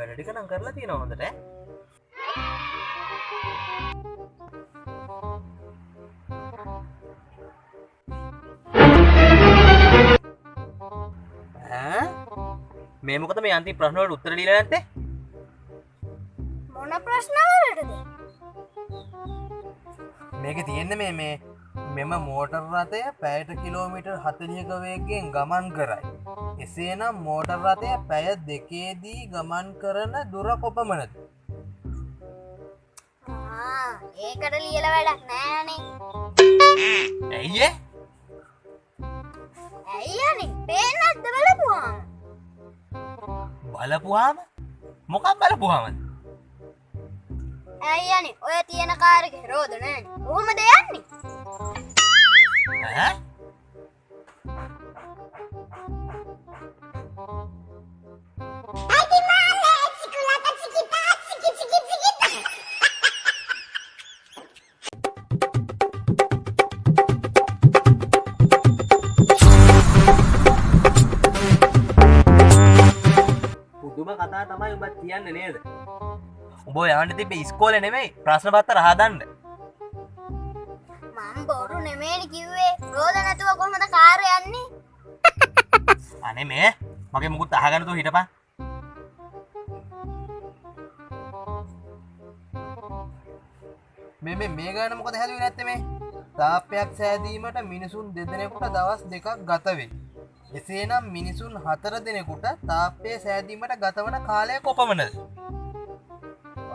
වැඩ ටික නම් කරලා තියෙනවා හොඳට ඈ මේ මොකද මේ අන්තිම ප්‍රශ්න වලට උත්තර දීලා නැත්තේ මොන ප්‍රශ්න වලටද මේකේ තියෙන්නේ මේ මෙම මෝටර් රථය පැයට කිලෝමීටර් 40ක වේගයෙන් ගමන් කරයි. එසේනම් මෝටර් රථය පැය දෙකේදී ගමන් කරන දුර කොපමණද? ඒකට ලියලා වැඩක් නෑනේ. ඇයි ඇයියනේ පේන්නත් බලපුවාම. බලපුවාම මොකක් බලපුවාමද? ඇයියනේ ඔය තියෙන කාර් එකේ රෝද නෑනේ. කොහොමද යන්නේ? ඈ පුදුම කතා තමයි උඹ කියන්නේ නේද? උඹ යන්න තිබ්බේ ඉස්කෝලේ නෙමෙයි ප්‍රශ්න පත්‍ර හදන්න. මම බොරු නෙමෙයිනේ කිව්වේ. රෝද නැතුව කොහොමද කාර් යන්නේ? අනේ මේ මගේ මුකුත් අහගන්න තෝ හිටපන්. මේ ගාන මොකද හැදුවේ නැත්තේ මේ? තාප්පයක් සෑදීමට මිනිසුන් දෙදෙනෙකුට දවස් 2ක් ගත වෙයි. එසේනම් මිනිසුන් 4 දෙනෙකුට තාප්පය සෑදීමට ගතවන කාලය කොපමණද?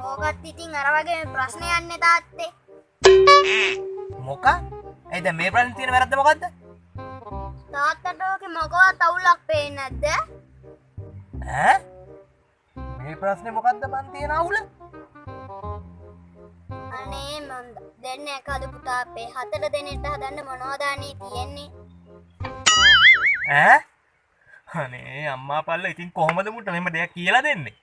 ඕකත් ඉතින් අර වගේ ප්‍රශ්න යන්නේ තාත්තේ. මොකක්? එයි දැන් මේ ප්‍රශ්නේ තියෙන වැරද්ද මොකද්ද? තාත්තට ඔකේ මොකවත් අවුලක් පේන්නේ නැද්ද? ඈ? මේ ප්‍රශ්නේ මොකද්ද මන් තියෙන අවුල? අනේ මන්ද දෙන්නේ එකද පුතා අපේ 4 දෙනෙක්ට හදන්න මොනවද අනේ තියෙන්නේ? ඈ? අනේ අම්මා පල්ල ඉතින් කොහොමද මුට මෙහෙම දෙයක් කියලා දෙන්නේ?